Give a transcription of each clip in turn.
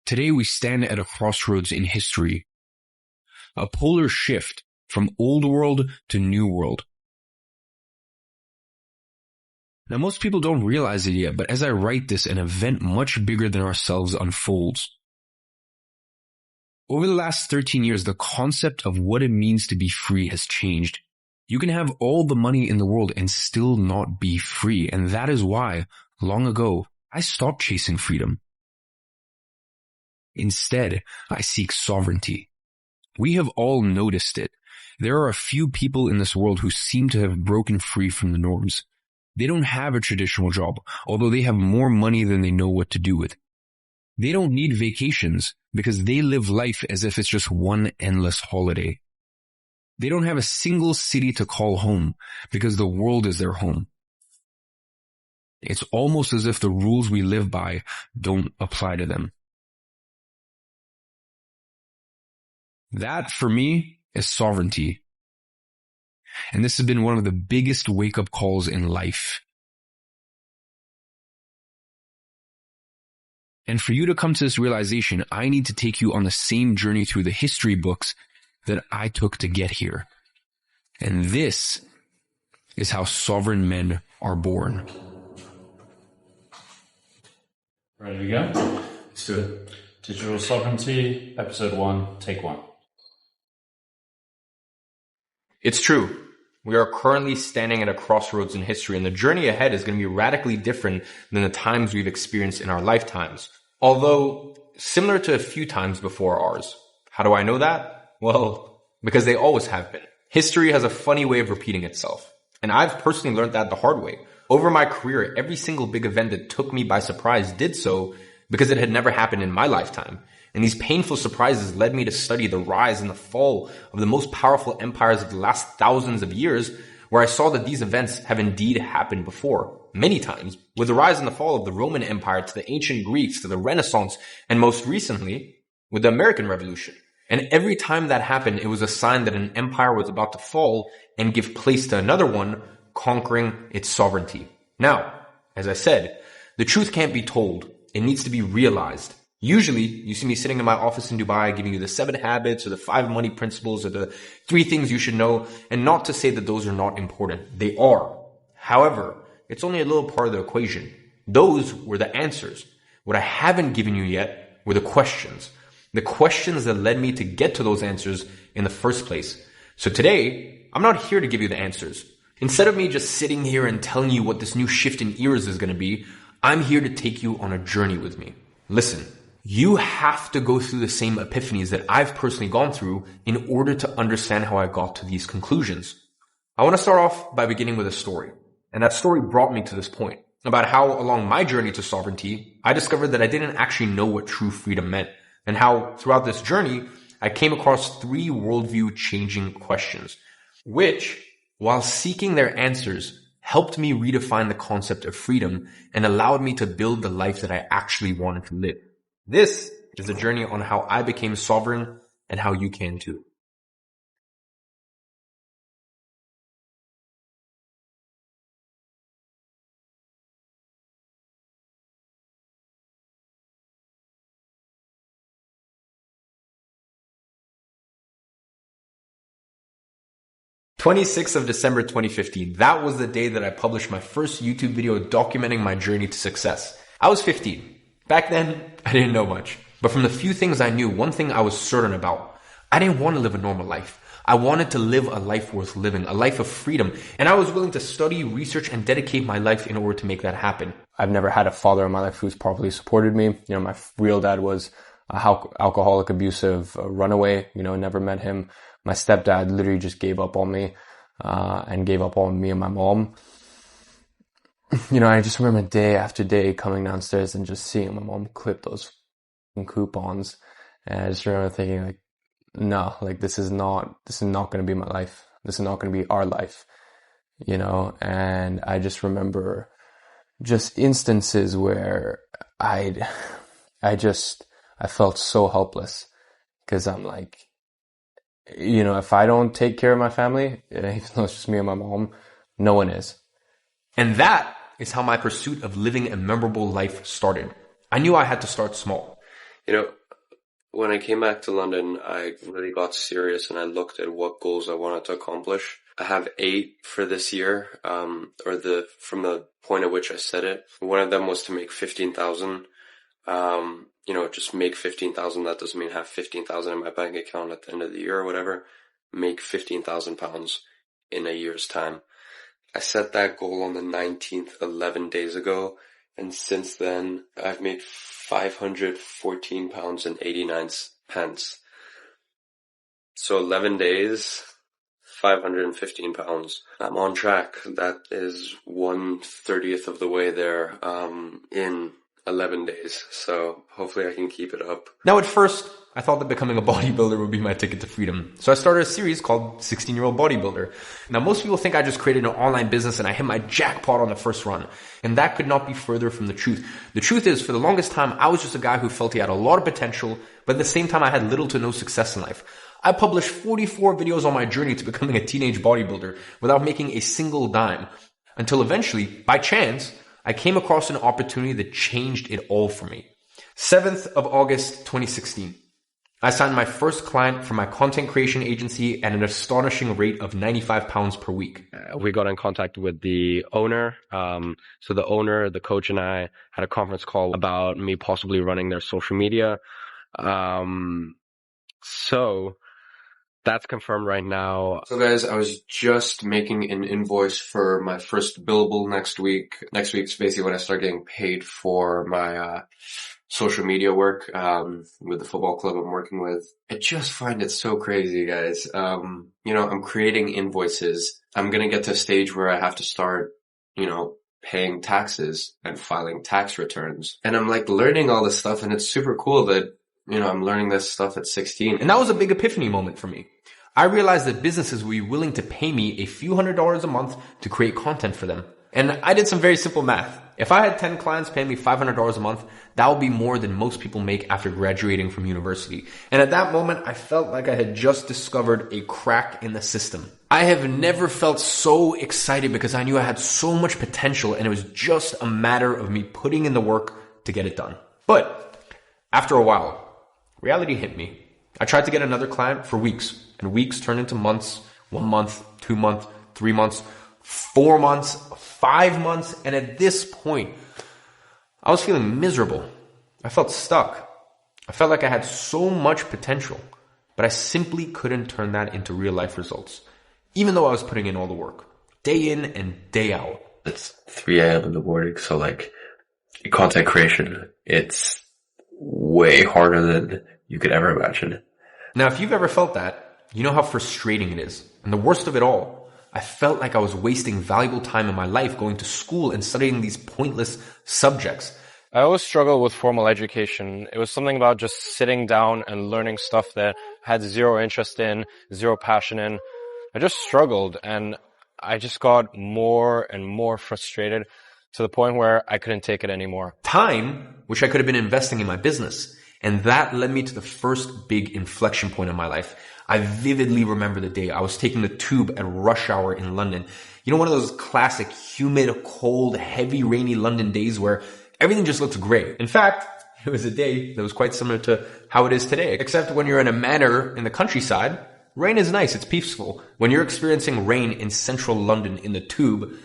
Today we stand at a crossroads in history, a polar shift from old world to new world. Now most people don't realize it yet, but as I write this, an event much bigger than ourselves unfolds. Over the last 13 years, the concept of what it means to be free has changed. You can have all the money in the world and still not be free, and that is why, long ago, I stopped chasing freedom. Instead, I seek sovereignty. We have all noticed it. There are a few people in this world who seem to have broken free from the norms. They don't have a traditional job, although they have more money than they know what to do with. They don't need vacations because they live life as if it's just one endless holiday. They don't have a single city to call home because the world is their home. It's almost as if the rules we live by don't apply to them. That, for me, is sovereignty. And this has been one of the biggest wake-up calls in life. And for you to come to this realization, I need to take you on the same journey through the history books that I took to get here. And this is how sovereign men are born. Ready to go? Let's do it. Digital Sovereignty, Episode 1, Take 1. It's true. We are currently standing at a crossroads in history, and the journey ahead is going to be radically different than the times we've experienced in our lifetimes. Although similar to a few times before ours. How do I know that? Well, because they always have been. History has a funny way of repeating itself. And I've personally learned that the hard way. Over my career, every single big event that took me by surprise did so because it had never happened in my lifetime. And these painful surprises led me to study the rise and the fall of the most powerful empires of the last thousands of years, where I saw that these events have indeed happened before, many times, with the rise and the fall of the Roman Empire to the ancient Greeks to the Renaissance, and most recently, with the American Revolution. And every time that happened, it was a sign that an empire was about to fall and give place to another one, conquering its sovereignty. Now, as I said, the truth can't be told. It needs to be realized. Usually, you see me sitting in my office in Dubai giving you the 7 habits or the 5 money principles or the 3 things you should know, and not to say that those are not important. They are. However, it's only a little part of the equation. Those were the answers. What I haven't given you yet were the questions. The questions that led me to get to those answers in the first place. So today, I'm not here to give you the answers. Instead of me just sitting here and telling you what this new shift in eras is going to be, I'm here to take you on a journey with me. Listen. You have to go through the same epiphanies that I've personally gone through in order to understand how I got to these conclusions. I want to start off by beginning with a story. And that story brought me to this point about how along my journey to sovereignty, I discovered that I didn't actually know what true freedom meant, and how throughout this journey, I came across 3 worldview changing questions, which, while seeking their answers, helped me redefine the concept of freedom and allowed me to build the life that I actually wanted to live. This is a journey on how I became sovereign and how you can too. December 26th, 2015. That was the day that I published my first YouTube video documenting my journey to success. I was 15. Back then, I didn't know much. But from the few things I knew, one thing I was certain about. I didn't want to live a normal life. I wanted to live a life worth living, a life of freedom. And I was willing to study, research, and dedicate my life in order to make that happen. I've never had a father in my life who's properly supported me. My real dad was a alcoholic, abusive runaway. Never met him. My stepdad literally just gave up on me, and gave up on me and my mom. I just remember day after day coming downstairs and just seeing my mom clip those coupons. And I just remember thinking no, this is not going to be my life. This is not going to be our life, and I just remember just instances where I felt so helpless because I'm if I don't take care of my family, even though it's just me and my mom, no one is. And that is how my pursuit of living a memorable life started. I knew I had to start small. when I came back to London, I really got serious and I looked at what goals I wanted to accomplish. I have 8 for this year, from the point at which I set it. One of them was to make 15,000. Just make 15,000. That doesn't mean have 15,000 in my bank account at the end of the year or whatever. Make £15,000 in a year's time. I set that goal on the 19th, 11 days ago. And since then, I've made £514.89. So 11 days, £515. I'm on track. That is 1/30th of the way there, in 11 days. So hopefully I can keep it up. Now at first, I thought that becoming a bodybuilder would be my ticket to freedom. So I started a series called 16-Year-Old Bodybuilder. Now most people think I just created an online business and I hit my jackpot on the first run. And that could not be further from the truth. The truth is, for the longest time, I was just a guy who felt he had a lot of potential, but at the same time I had little to no success in life. I published 44 videos on my journey to becoming a teenage bodybuilder without making a single dime. Until eventually, by chance, I came across an opportunity that changed it all for me. 7th of August, 2016. I signed my first client for my content creation agency at an astonishing rate of £95 per week. We got in contact with the owner. So the owner, the coach, and I had a conference call about me possibly running their social media. So that's confirmed right now. So guys, I was just making an invoice for my first billable next week. Next week's basically when I start getting paid for my social media work with the football club I'm working with. I just find it so crazy, guys. I'm creating invoices. I'm going to get to a stage where I have to start, paying taxes and filing tax returns. And I'm learning all this stuff, and it's super cool that, I'm learning this stuff at 16. And that was a big epiphany moment for me. I realized that businesses would be willing to pay me a few $100s a month to create content for them. And I did some very simple math. If I had 10 clients paying me $500 a month, that would be more than most people make after graduating from university. And at that moment, I felt like I had just discovered a crack in the system. I have never felt so excited because I knew I had so much potential, and it was just a matter of me putting in the work to get it done. But after a while, reality hit me. I tried to get another client for weeks, and weeks turned into months, 1 month, 2 months, 3 months, 4 months, 5 months, and at this point, I was feeling miserable. I felt stuck. I felt like I had so much potential, but I simply couldn't turn that into real life results, even though I was putting in all the work, day in and day out. It's 3 a.m. in the morning, so content creation, it's way harder than you could ever imagine. Now, if you've ever felt that, you know how frustrating it is. And the worst of it all, I felt like I was wasting valuable time in my life going to school and studying these pointless subjects. I always struggled with formal education. It was something about just sitting down and learning stuff that I had zero interest in, zero passion in. I just struggled, and I just got more and more frustrated to the point where I couldn't take it anymore. Time, which I could have been investing in my business. And that led me to the first big inflection point in my life. I vividly remember the day I was taking the tube at rush hour in London. One of those classic, humid, cold, heavy, rainy London days where everything just looks great. In fact, it was a day that was quite similar to how it is today. Except when you're in a manor in the countryside, rain is nice, it's peaceful. When you're experiencing rain in central London in the tube,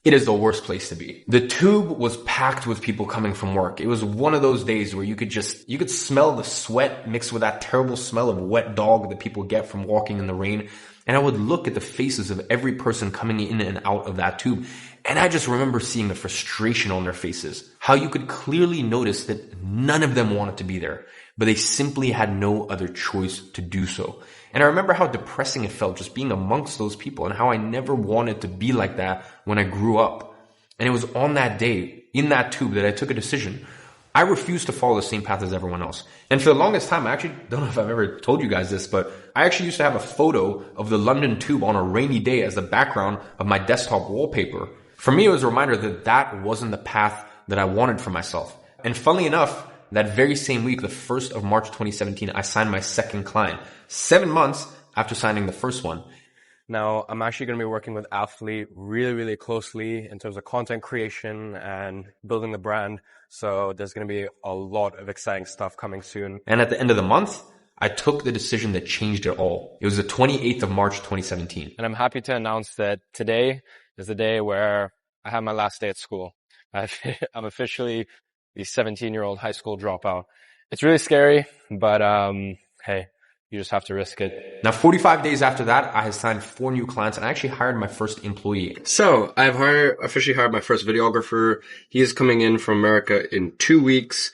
it is the worst place to be. The tube was packed with people coming from work. It was one of those days where you could smell the sweat mixed with that terrible smell of wet dog that people get from walking in the rain. And I would look at the faces of every person coming in and out of that tube. And I just remember seeing the frustration on their faces. How you could clearly notice that none of them wanted to be there, but they simply had no other choice to do so. And I remember how depressing it felt just being amongst those people, and how I never wanted to be like that when I grew up. And it was on that day, in that tube, that I took a decision. I refused to follow the same path as everyone else. And for the longest time, I actually don't know if I've ever told you guys this, but I actually used to have a photo of the London tube on a rainy day as the background of my desktop wallpaper. For me, it was a reminder that that wasn't the path that I wanted for myself. And funnily enough, that very same week, the 1st of March 2017, I signed my second client, 7 months after signing the first one. Now, I'm actually going to be working with Athlete really, really closely in terms of content creation and building the brand. So there's going to be a lot of exciting stuff coming soon. And at the end of the month, I took the decision that changed it all. It was the 28th of March, 2017. And I'm happy to announce that today is the day where I have my last day at school. I'm officially the 17-year-old high school dropout. It's really scary, but hey, you just have to risk it. Now, 45 days after that, I had signed 4 new clients and I actually hired my first employee. So I've officially hired my first videographer. He is coming in from America in 2 weeks.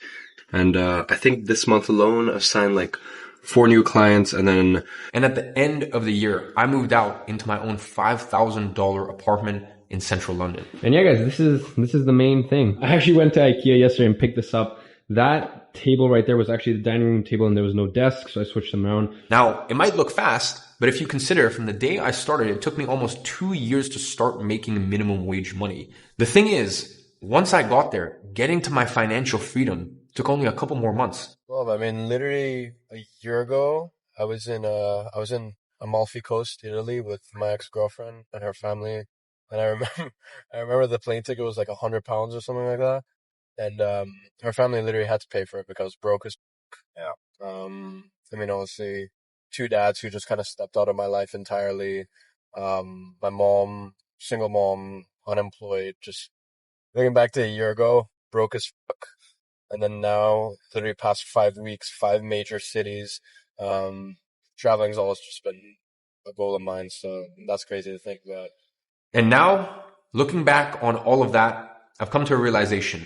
And I think this month alone, I've signed like 4 new clients. And at the end of the year, I moved out into my own $5,000 apartment in central London. And yeah, guys, this is the main thing. I actually went to IKEA yesterday and picked this up. That table right there was actually the dining room table and there was no desk, so I switched them around. Now, it might look fast, but if you consider from the day I started, it took me almost 2 years to start making minimum wage money. The thing is, once I got there, getting to my financial freedom took only a couple more months. Well, I mean, literally a year ago, I was in Amalfi Coast, Italy, with my ex-girlfriend and her family, and I remember the plane ticket was like £100 or something like that, and her family literally had to pay for it because broke as yeah. I mean, obviously, 2 dads who just kind of stepped out of my life entirely. My mom, single mom, unemployed. Just looking back to a year ago, broke as fuck. And then now, literally past 5 weeks, 5 major cities. Traveling's always just been a goal of mine. So that's crazy to think about. And now, looking back on all of that, I've come to a realization.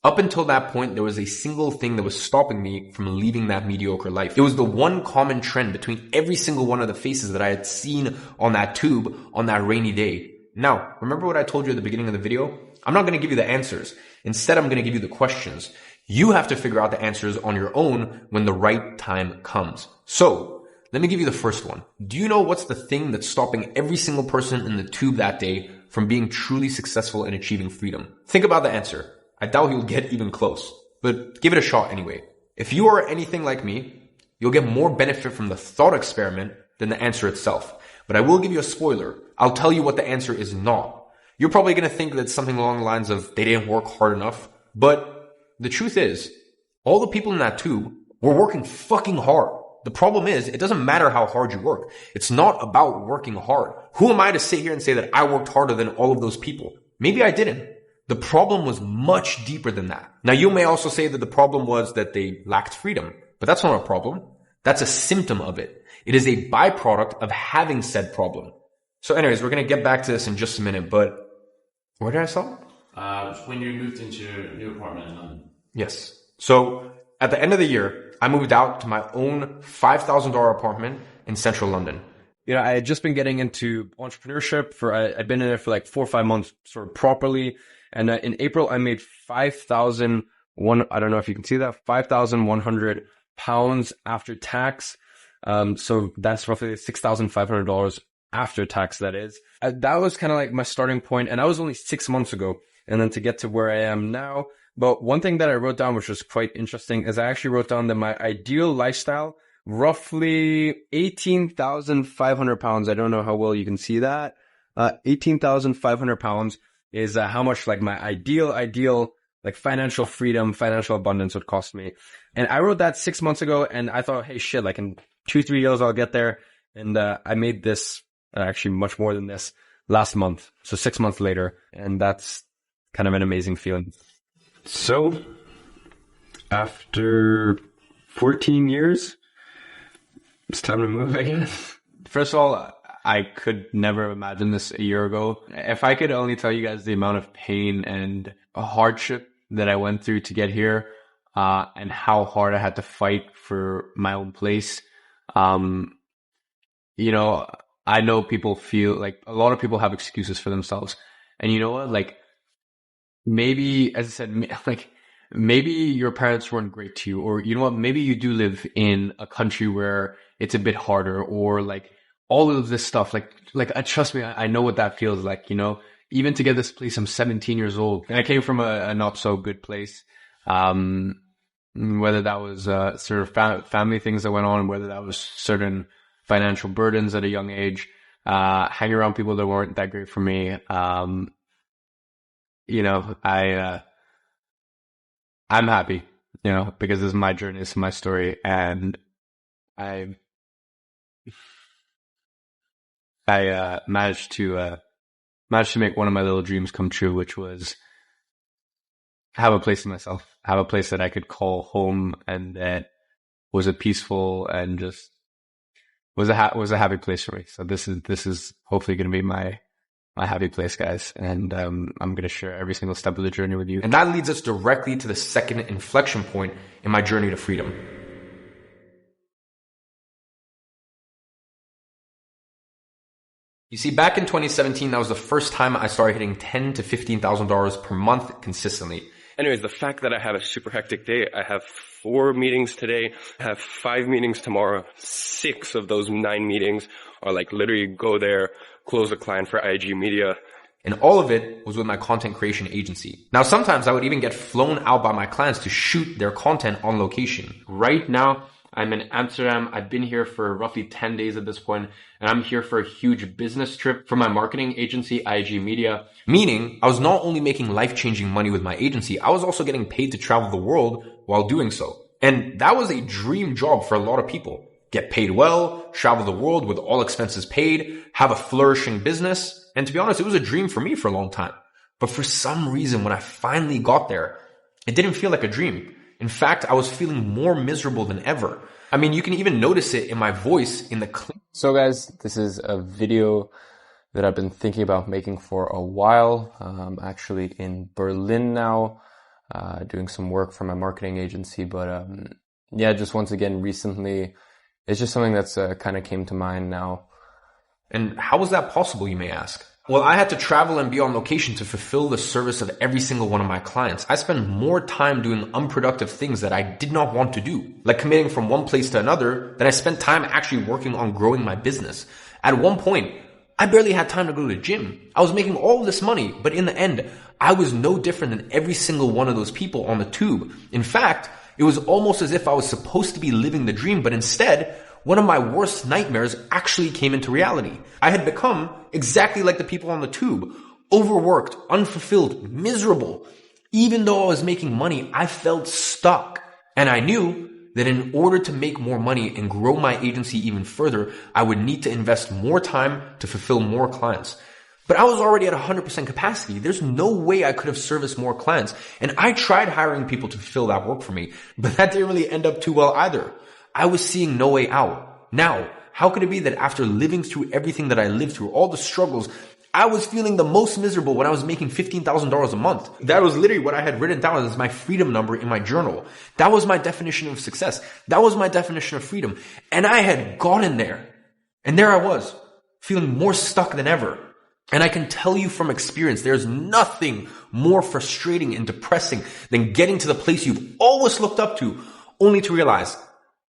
Up until that point, there was a single thing that was stopping me from leaving that mediocre life. It was the one common trend between every single one of the faces that I had seen on that tube on that rainy day. Now, remember what I told you at the beginning of the video? I'm not going to give you the answers. Instead, I'm going to give you the questions. You have to figure out the answers on your own when the right time comes. So, let me give you the first one. Do you know what's the thing that's stopping every single person in the tube that day from being truly successful in achieving freedom? Think about the answer. I doubt you'll get even close, but give it a shot anyway. If you are anything like me, you'll get more benefit from the thought experiment than the answer itself. But I will give you a spoiler. I'll tell you what the answer is not. You're probably going to think that it's something along the lines of they didn't work hard enough. But the truth is, all the people in that tube were working fucking hard. The problem is, it doesn't matter how hard you work. It's not about working hard. Who am I to sit here and say that I worked harder than all of those people? Maybe I didn't. The problem was much deeper than that. Now, you may also say that the problem was that they lacked freedom, but that's not a problem. That's a symptom of it. It is a byproduct of having said problem. So anyways, we're going to get back to this in just a minute, but where did I stop? When you moved into your new apartment in London. Yes. So at the end of the year, I moved out to my own $5,000 apartment in central London. You know, I had just been getting into entrepreneurship I'd been in it for like 4 or 5 months sort of properly. And in April, I made I don't know if you can see that, £5,100 after tax. So that's roughly $6,500 after tax, that is. That was kind of like my starting point, and that was only 6 months ago. And then to get to where I am now. But one thing that I wrote down, which was quite interesting, is I actually wrote down that my ideal lifestyle, roughly £18,500. I don't know how well you can see that. £18,500 is how much like my ideal like financial freedom, financial abundance would cost me. And I wrote that 6 months ago, and I thought, hey, shit, like in 2-3 years I'll get there. And I made this actually much more than this last month. So 6 months later, and that's kind of an amazing feeling. So after 14 years, it's time to move, I guess. First of all, I could never imagine this a year ago. If I could only tell you guys the amount of pain and hardship that I went through to get here, and how hard I had to fight for my own place. You know, I know people feel like a lot of people have excuses for themselves. And you know what? Like, maybe, as I said, like, maybe your parents weren't great to you, or you know what? Maybe you do live in a country where it's a bit harder, or like, all of this stuff, like trust me, I know what that feels like, you know, even to get this place, I'm 17 years old and I came from a not so good place. Whether that was, sort of family things that went on, whether that was certain financial burdens at a young age. hanging around people that weren't that great for me. I'm happy, because this is my journey, this is my story, and I managed to make one of my little dreams come true, which was have a place to myself, have a place that I could call home, and that was a peaceful and just was a happy place for me. So this is hopefully going to be my happy place, guys. And I'm going to share every single step of the journey with you. And that leads us directly to the second inflection point in my journey to freedom. You see, back in 2017, that was the first time I started hitting $10,000 to $15,000 per month consistently. Anyways, the fact that I have a super hectic day, I have 4 meetings today, I have 5 meetings tomorrow, 6 of those 9 meetings are like literally go there, close a client for IG media. And all of it was with my content creation agency. Now, sometimes I would even get flown out by my clients to shoot their content on location. Right now, I'm in Amsterdam. I've been here for roughly 10 days at this point, and I'm here for a huge business trip for my marketing agency, IG Media. Meaning, I was not only making life-changing money with my agency, I was also getting paid to travel the world while doing so. And that was a dream job for a lot of people. Get paid well, travel the world with all expenses paid, have a flourishing business. And to be honest, it was a dream for me for a long time. But for some reason, when I finally got there, it didn't feel like a dream. In fact, I was feeling more miserable than ever. I mean, you can even notice it in my voice in the clip. So guys, this is a video that I've been thinking about making for a while. I'm actually in Berlin now, doing some work for my marketing agency. But just once again, recently, it's just something that's kind of came to mind now. And how was that possible, you may ask? Well, I had to travel and be on location to fulfill the service of every single one of my clients. I spent more time doing unproductive things that I did not want to do, like commuting from one place to another, than I spent time actually working on growing my business. At one point, I barely had time to go to the gym. I was making all of this money, but in the end, I was no different than every single one of those people on the tube. In fact, it was almost as if I was supposed to be living the dream, but instead, one of my worst nightmares actually came into reality. I had become exactly like the people on the tube, overworked, unfulfilled, miserable. Even though I was making money, I felt stuck. And I knew that in order to make more money and grow my agency even further, I would need to invest more time to fulfill more clients. But I was already at 100% capacity. There's no way I could have serviced more clients. And I tried hiring people to fulfill that work for me, but that didn't really end up too well either. I was seeing no way out. Now, how could it be that after living through everything that I lived through, all the struggles, I was feeling the most miserable when I was making $15,000 a month? That was literally what I had written down as my freedom number in my journal. That was my definition of success. That was my definition of freedom. And I had gotten there. And there I was, feeling more stuck than ever. And I can tell you from experience, there's nothing more frustrating and depressing than getting to the place you've always looked up to, only to realize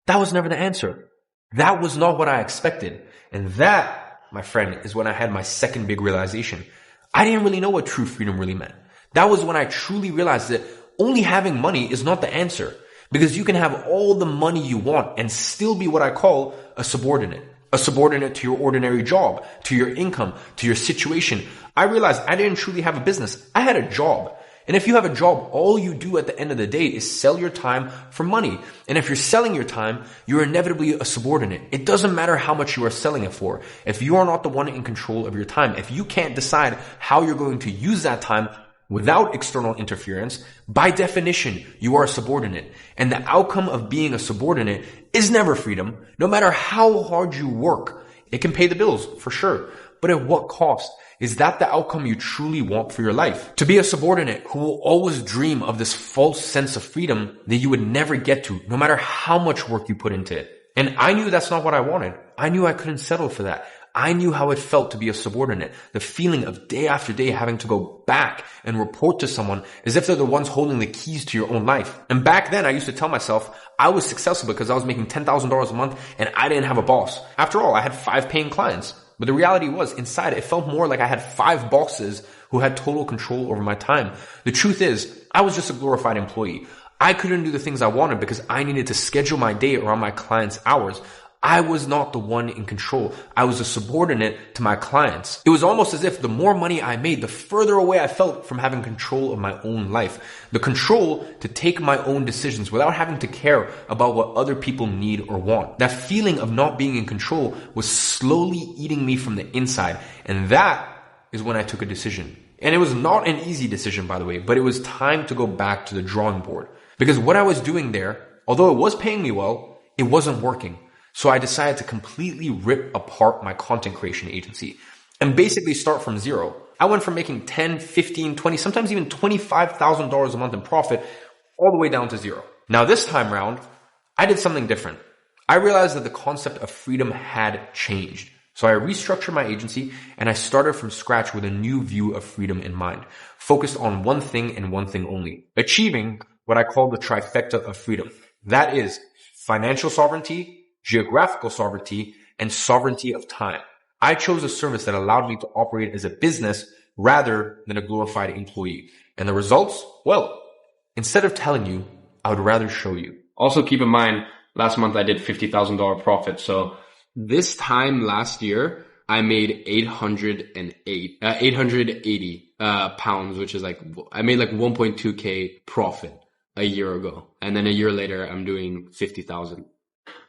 that was never the answer. That was not what I expected. And that, my friend, is when I had my second big realization. I didn't really know what true freedom really meant. That was when I truly realized that only having money is not the answer. Because you can have all the money you want and still be what I call a subordinate. A subordinate to your ordinary job, to your income, to your situation. I realized I didn't truly have a business. I had a job. And if you have a job, all you do at the end of the day is sell your time for money. And if you're selling your time, you're inevitably a subordinate. It doesn't matter how much you are selling it for. If you are not the one in control of your time, if you can't decide how you're going to use that time without external interference, by definition, you are a subordinate. And the outcome of being a subordinate is never freedom. No matter how hard you work, it can pay the bills, for sure. But at what cost? Is that the outcome you truly want for your life? To be a subordinate who will always dream of this false sense of freedom that you would never get to, no matter how much work you put into it. And I knew that's not what I wanted. I knew I couldn't settle for that. I knew how it felt to be a subordinate. The feeling of day after day having to go back and report to someone as if they're the ones holding the keys to your own life. And back then I used to tell myself I was successful because I was making $10,000 a month and I didn't have a boss. After all, I had 5 paying clients. But the reality was, inside, it felt more like I had 5 bosses who had total control over my time. The truth is, I was just a glorified employee. I couldn't do the things I wanted because I needed to schedule my day around my clients' hours. I was not the one in control. I was a subordinate to my clients. It was almost as if the more money I made, the further away I felt from having control of my own life. The control to take my own decisions without having to care about what other people need or want. That feeling of not being in control was slowly eating me from the inside. And that is when I took a decision. And it was not an easy decision, by the way, but it was time to go back to the drawing board. Because what I was doing there, although it was paying me well, it wasn't working. So I decided to completely rip apart my content creation agency and basically start from zero. I went from making 10, 15, 20, sometimes even $25,000 a month in profit all the way down to zero. Now this time around, I did something different. I realized that the concept of freedom had changed. So I restructured my agency and I started from scratch with a new view of freedom in mind, focused on one thing and one thing only, achieving what I call the trifecta of freedom. That is financial sovereignty, geographical sovereignty, and sovereignty of time. I chose a service that allowed me to operate as a business rather than a glorified employee. And the results? Well, instead of telling you, I would rather show you. Also keep in mind, last month I did $50,000 profit. So this time last year, I made 880 pounds, which is like, I made like 1.2K profit a year ago. And then a year later, I'm doing 50,000.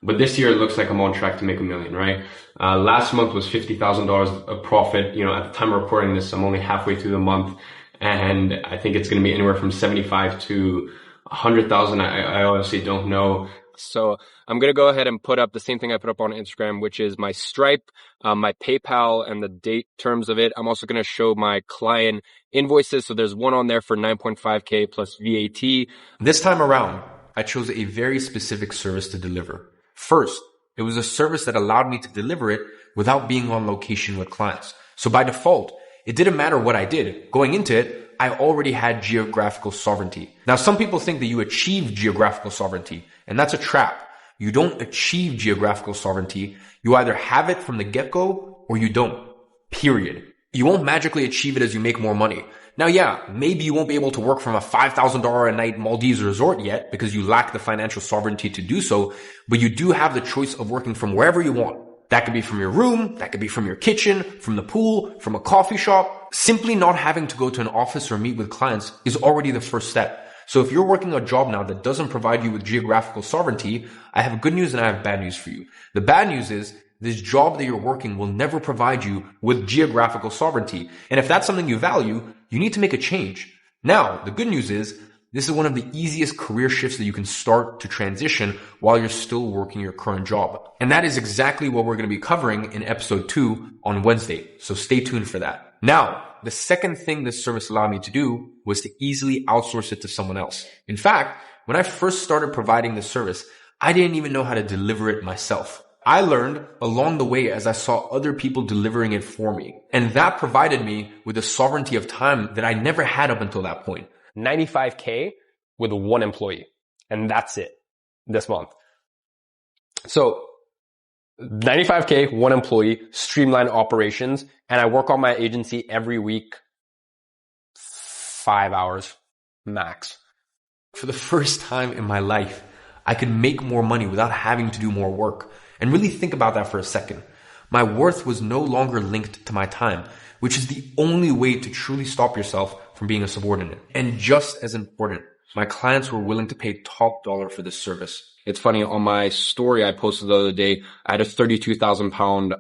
But this year it looks like I'm on track to make $1 million, right? Last month was $50,000 of profit. At the time of recording this, I'm only halfway through the month, and I think it's going to be anywhere from 75 to 100,000. I honestly don't know. So I'm going to go ahead and put up the same thing I put up on Instagram, which is my Stripe, my PayPal, and the date terms of it. I'm also going to show my client invoices. So there's one on there for 9.5K plus VAT. This time around, I chose a very specific service to deliver. First, it was a service that allowed me to deliver it without being on location with clients. So by default, it didn't matter what I did. Going into it, I already had geographical sovereignty. Now, some people think that you achieve geographical sovereignty, and that's a trap. You don't achieve geographical sovereignty. You either have it from the get-go or you don't. Period. You won't magically achieve it as you make more money. Now, yeah, maybe you won't be able to work from a $5,000 a night Maldives resort yet because you lack the financial sovereignty to do so, but you do have the choice of working from wherever you want. That could be from your room, that could be from your kitchen, from the pool, from a coffee shop. Simply not having to go to an office or meet with clients is already the first step. So if you're working a job now that doesn't provide you with geographical sovereignty, I have good news and I have bad news for you. The bad news is this job that you're working will never provide you with geographical sovereignty. And if that's something you value, you need to make a change. Now, the good news is this is one of the easiest career shifts that you can start to transition while you're still working your current job. And that is exactly what we're going to be covering in episode 2 on Wednesday. So stay tuned for that. Now, the second thing this service allowed me to do was to easily outsource it to someone else. In fact, when I first started providing this service, I didn't even know how to deliver it myself. I learned along the way as I saw other people delivering it for me. And that provided me with a sovereignty of time that I never had up until that point. 95K with one employee. And that's it this month. So 95K, one employee, streamlined operations. And I work on my agency every week, 5 hours max. For the first time in my life, I could make more money without having to do more work. And really think about that for a second. My worth was no longer linked to my time, which is the only way to truly stop yourself from being a subordinate. And just as important, my clients were willing to pay top dollar for this service. It's funny, on my story I posted the other day, I had a 32,000 pound,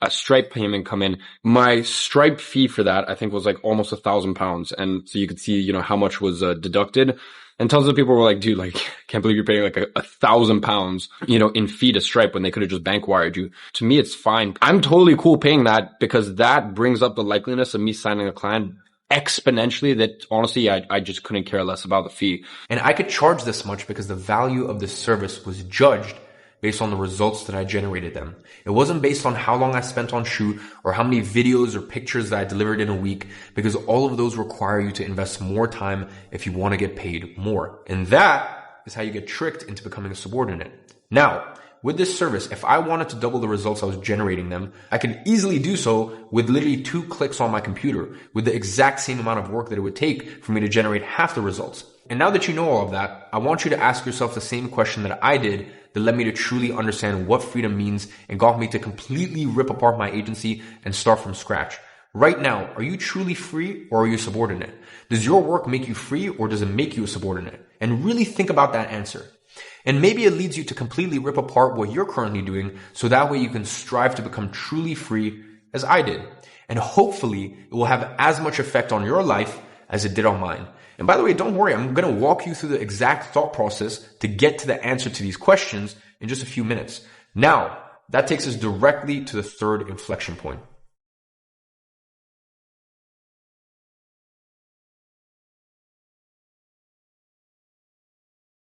a Stripe payment come in. My Stripe fee for that, I think, was like almost £1,000. And so you could see, how much was deducted. And tons of people were like, dude, can't believe you're paying like £1,000, in fee to Stripe when they could have just bank wired you. To me, it's fine. I'm totally cool paying that because that brings up the likeliness of me signing a client exponentially that honestly, I just couldn't care less about the fee. And I could charge this much because the value of this service was judged based on the results that I generated them. It wasn't based on how long I spent on shoot or how many videos or pictures that I delivered in a week, because all of those require you to invest more time if you want to get paid more. And that is how you get tricked into becoming a subordinate. Now, with this service, if I wanted to double the results I was generating them, I could easily do so with literally 2 clicks on my computer with the exact same amount of work that it would take for me to generate half the results. And now that you know all of that, I want you to ask yourself the same question that I did that led me to truly understand what freedom means and got me to completely rip apart my agency and start from scratch. Right now, are you truly free or are you subordinate? Does your work make you free or does it make you a subordinate? And really think about that answer. And maybe it leads you to completely rip apart what you're currently doing so that way you can strive to become truly free as I did. And hopefully it will have as much effect on your life as it did on mine. And by the way, don't worry, I'm going to walk you through the exact thought process to get to the answer to these questions in just a few minutes. Now, that takes us directly to the third inflection point.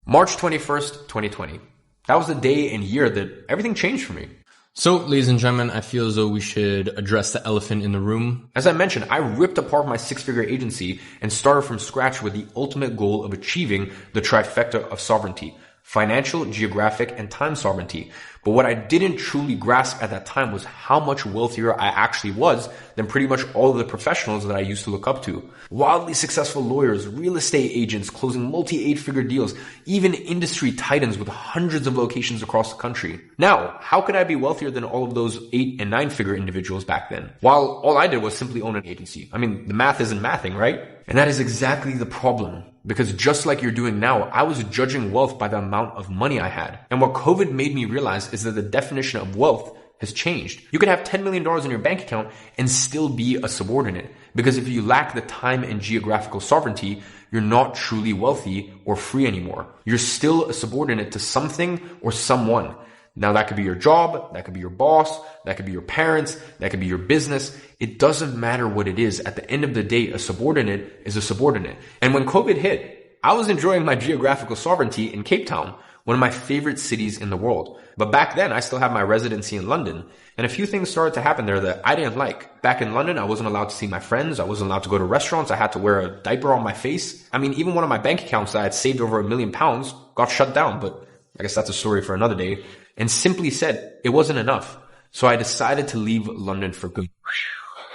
March 21st, 2020. That was the day and year that everything changed for me. So, ladies and gentlemen, I feel as though we should address the elephant in the room. As I mentioned, I ripped apart my six-figure agency and started from scratch with the ultimate goal of achieving the trifecta of sovereignty: financial, geographic, and time sovereignty. But what I didn't truly grasp at that time was how much wealthier I actually was than pretty much all of the professionals that I used to look up to. Wildly successful lawyers, real estate agents closing multi-eight-figure deals, even industry titans with hundreds of locations across the country. Now, how could I be wealthier than all of those 8- and 9-figure individuals back then? While all I did was simply own an agency. I mean, the math isn't mathing, right? And that is exactly the problem. Because just like you're doing now, I was judging wealth by the amount of money I had. And what COVID made me realize is that the definition of wealth has changed. You could have $10 million in your bank account and still be a subordinate. Because if you lack the time and geographical sovereignty, you're not truly wealthy or free anymore. You're still a subordinate to something or someone. Now that could be your job, that could be your boss, that could be your parents, that could be your business. It doesn't matter what it is. At the end of the day, a subordinate is a subordinate. And when COVID hit, I was enjoying my geographical sovereignty in Cape Town, one of my favorite cities in the world. But back then, I still had my residency in London. And a few things started to happen there that I didn't like. Back in London, I wasn't allowed to see my friends. I wasn't allowed to go to restaurants. I had to wear a diaper on my face. I mean, even one of my bank accounts that I had saved over £1 million got shut down. But I guess that's a story for another day. And simply said, it wasn't enough. So I decided to leave London for good.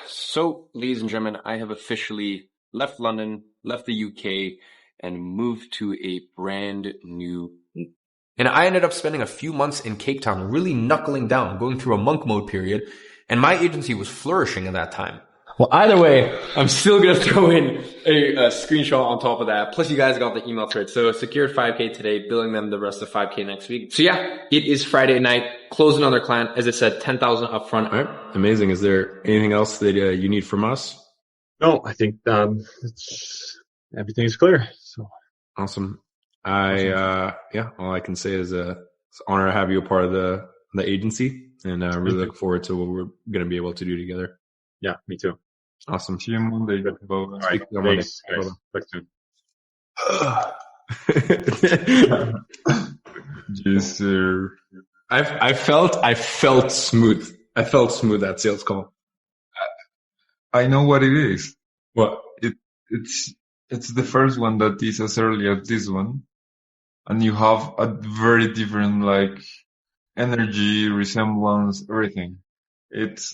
So, ladies and gentlemen, I have officially left London, left the UK, and moved to a brand new. And I ended up spending a few months in Cape Town, really knuckling down, going through a monk mode period. And my agency was flourishing at that time. Well, either way, I'm still going to throw in a screenshot on top of that. Plus, you guys got the email thread. So secured 5K today, billing them the rest of 5K next week. So yeah, it is Friday night. Close another client. As I said, 10,000 up front. All right. Amazing. Is there anything else that you need from us? No, I think everything is clear. So Awesome. Yeah, all I can say is it's an honor to have you a part of the agency, and I really look forward to what we're going to be able to do together. Yeah, me too. Awesome. See you Monday. All right. Thanks, guys. Talk soon. Yes, sir. I felt smooth. I felt smooth that sales call. I know what it is. What? It's the first one that is as early as this one, and you have a very different energy, resemblance, everything.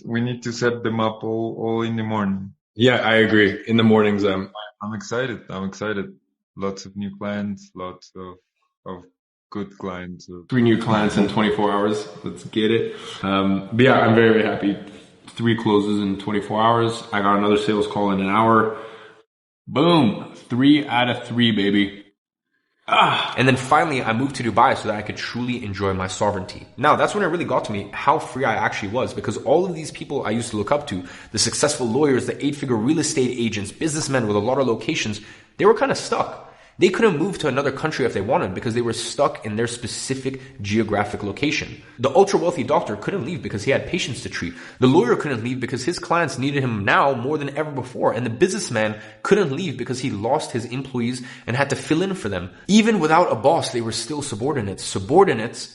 We need to set them up all in the morning. Yeah, I agree. In the mornings, I'm excited. Lots of new clients, lots of good clients. 3 new clients in 24 hours. Let's get it. But yeah, I'm very, very happy. 3 closes in 24 hours. I got another sales call in an hour. Boom. 3 out of 3, baby. And then finally, I moved to Dubai so that I could truly enjoy my sovereignty. Now, that's when it really got to me how free I actually was, because all of these people I used to look up to, the successful lawyers, the 8-figure real estate agents, businessmen with a lot of locations, they were kind of stuck. They couldn't move to another country if they wanted because they were stuck in their specific geographic location. The ultra wealthy doctor couldn't leave because he had patients to treat. The lawyer couldn't leave because his clients needed him now more than ever before. And the businessman couldn't leave because he lost his employees and had to fill in for them. Even without a boss, they were still subordinates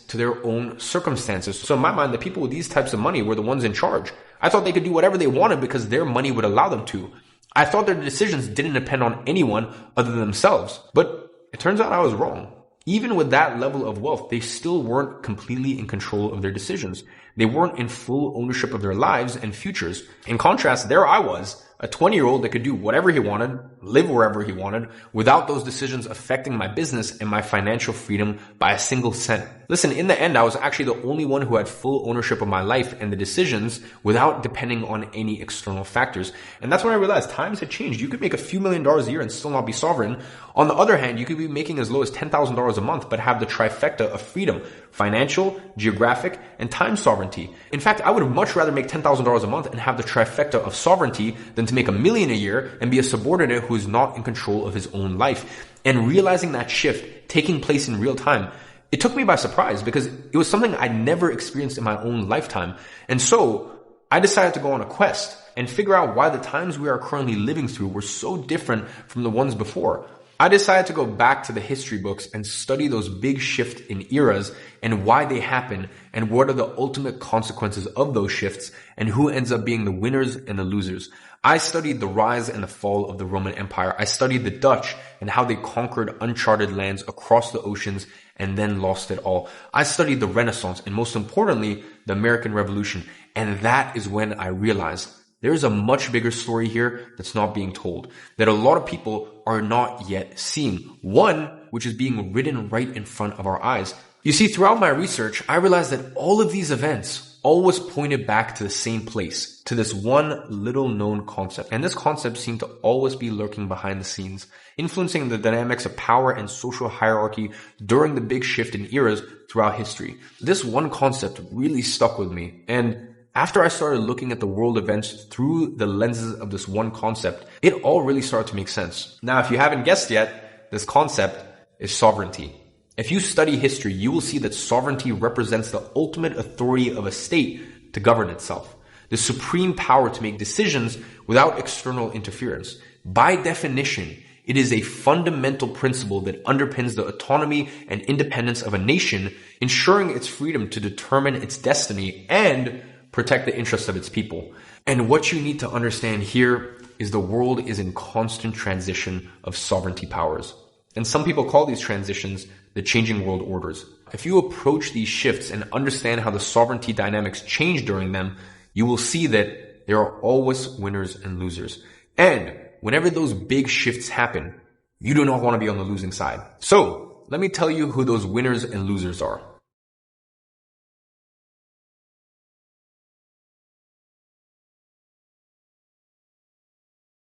to their own circumstances. So in my mind, the people with these types of money were the ones in charge. I thought they could do whatever they wanted because their money would allow them to. I thought their decisions didn't depend on anyone other than themselves. But it turns out I was wrong. Even with that level of wealth, they still weren't completely in control of their decisions. They weren't in full ownership of their lives and futures. In contrast, there I was, A 20-year-old that could do whatever he wanted, live wherever he wanted, without those decisions affecting my business and my financial freedom by a single cent. Listen, in the end, I was actually the only one who had full ownership of my life and the decisions without depending on any external factors. And that's when I realized times had changed. You could make a few $1 million a year and still not be sovereign. On the other hand, you could be making as low as $10,000 a month, but have the trifecta of freedom: financial, geographic, and time sovereignty. In fact, I would much rather make $10,000 a month and have the trifecta of sovereignty than to make $1 million a year and be a subordinate who is not in control of his own life. And realizing that shift taking place in real time, it took me by surprise because it was something I never experienced in my own lifetime. And so I decided to go on a quest and figure out why the times we are currently living through were so different from the ones before. I decided to go back to the history books and study those big shifts in eras and why they happen and what are the ultimate consequences of those shifts and who ends up being the winners and the losers. I studied the rise and the fall of the Roman Empire. I studied the Dutch and how they conquered uncharted lands across the oceans and then lost it all. I studied the Renaissance and most importantly, the American Revolution. And that is when I realized there's a much bigger story here that's not being told, that a lot of people are not yet seeing. One, which is being written right in front of our eyes. You see, throughout my research, I realized that all of these events always pointed back to the same place, to this one little known concept. And this concept seemed to always be lurking behind the scenes, influencing the dynamics of power and social hierarchy during the big shift in eras throughout history. This one concept really stuck with me. And after I started looking at the world events through the lenses of this one concept, it all really started to make sense. Now, if you haven't guessed yet, this concept is sovereignty. If you study history, you will see that sovereignty represents the ultimate authority of a state to govern itself, the supreme power to make decisions without external interference. By definition, it is a fundamental principle that underpins the autonomy and independence of a nation, ensuring its freedom to determine its destiny and protect the interests of its people. And what you need to understand here is the world is in constant transition of sovereignty powers. And some people call these transitions the changing world orders. If you approach these shifts and understand how the sovereignty dynamics change during them, you will see that there are always winners and losers. And whenever those big shifts happen, you do not want to be on the losing side. So let me tell you who those winners and losers are.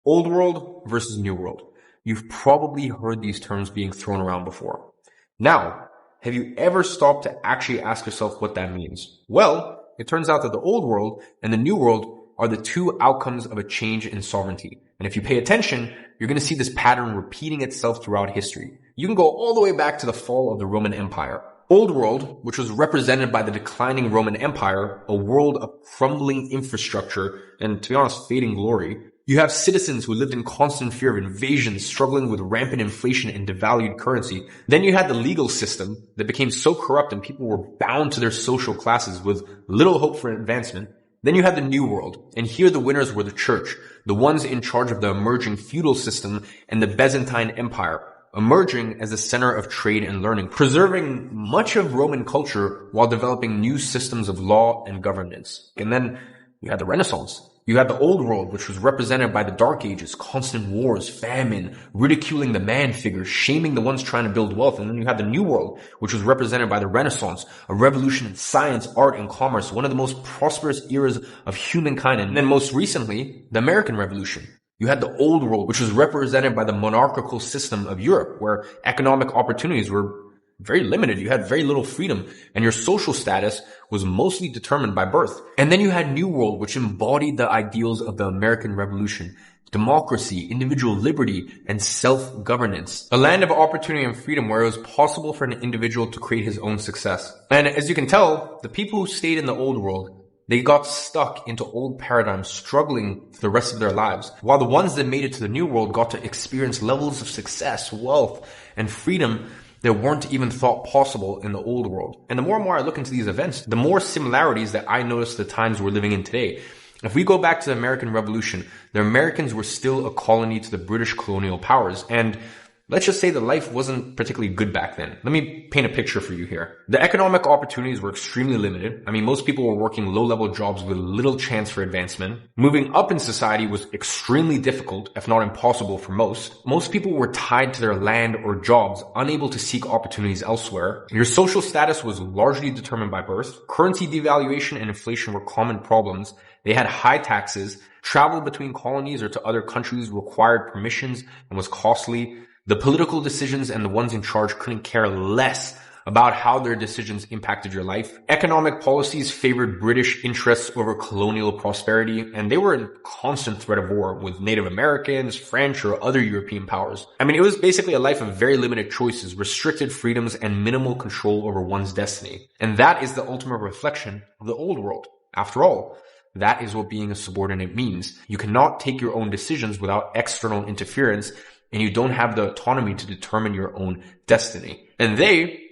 Old world versus new world. You've probably heard these terms being thrown around before. Now, have you ever stopped to actually ask yourself what that means? Well, it turns out that the old world and the new world are the two outcomes of a change in sovereignty. And if you pay attention, you're going to see this pattern repeating itself throughout history. You can go all the way back to the fall of the Roman Empire. Old world, which was represented by the declining Roman Empire, a world of crumbling infrastructure and, to be honest, fading glory. You have citizens who lived in constant fear of invasion, struggling with rampant inflation and devalued currency. Then you had the legal system that became so corrupt and people were bound to their social classes with little hope for advancement. Then you had the New World, and here the winners were the church, the ones in charge of the emerging feudal system and the Byzantine Empire, emerging as a center of trade and learning, preserving much of Roman culture while developing new systems of law and governance. And then you had the Renaissance. You had the old world, which was represented by the Dark Ages, constant wars, famine, ridiculing the man figure, shaming the ones trying to build wealth. And then you had the new world, which was represented by the Renaissance, a revolution in science, art, and commerce, one of the most prosperous eras of humankind. And then most recently, the American Revolution. You had the old world, which was represented by the monarchical system of Europe, where economic opportunities were very limited. You had very little freedom and your social status was mostly determined by birth. And then you had New World, which embodied the ideals of the American Revolution. Democracy, individual liberty, and self-governance. A land of opportunity and freedom where it was possible for an individual to create his own success. And as you can tell, the people who stayed in the old world, they got stuck into old paradigms, struggling for the rest of their lives. While the ones that made it to the new world got to experience levels of success, wealth, and freedom that weren't even thought possible in the old world. And the more and more I look into these events, the more similarities that I notice the times we're living in today. If we go back to the American Revolution, the Americans were still a colony to the British colonial powers. And let's just say the life wasn't particularly good back then. Let me paint a picture for you here. The economic opportunities were extremely limited. I mean, most people were working low-level jobs with little chance for advancement. Moving up in society was extremely difficult, if not impossible for most. Most people were tied to their land or jobs, unable to seek opportunities elsewhere. Your social status was largely determined by birth. Currency devaluation and inflation were common problems. They had high taxes. Travel between colonies or to other countries required permissions and was costly. The political decisions and the ones in charge couldn't care less about how their decisions impacted your life. Economic policies favored British interests over colonial prosperity, and they were in constant threat of war with Native Americans, French, or other European powers. I mean, it was basically a life of very limited choices, restricted freedoms, and minimal control over one's destiny. And that is the ultimate reflection of the old world. After all, that is what being a subordinate means. You cannot take your own decisions without external interference, and you don't have the autonomy to determine your own destiny. And they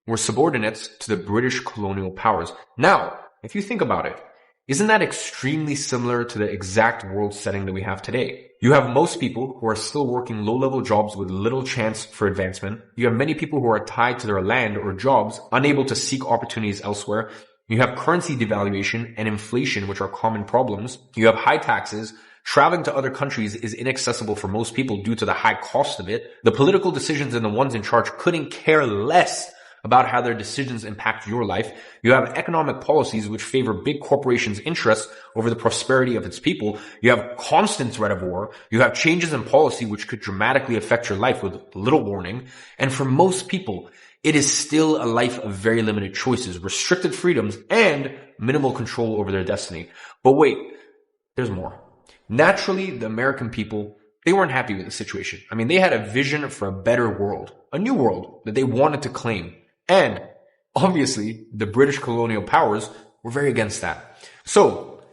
were subordinates to the British colonial powers. Now, if you think about it, isn't that extremely similar to the exact world setting that we have today? You have most people who are still working low-level jobs with little chance for advancement. You have many people who are tied to their land or jobs, unable to seek opportunities elsewhere. You have currency devaluation and inflation, which are common problems. You have high taxes. Traveling to other countries is inaccessible for most people due to the high cost of it. The political decisions and the ones in charge couldn't care less about how their decisions impact your life. You have economic policies which favor big corporations' interests over the prosperity of its people. You have constant threat of war. You have changes in policy which could dramatically affect your life with little warning. And for most people, it is still a life of very limited choices, restricted freedoms, and minimal control over their destiny. But wait, there's more. Naturally, the American people, they weren't happy with the situation. I mean, they had a vision for a better world, a new world that they wanted to claim. And obviously, the British colonial powers were very against that. So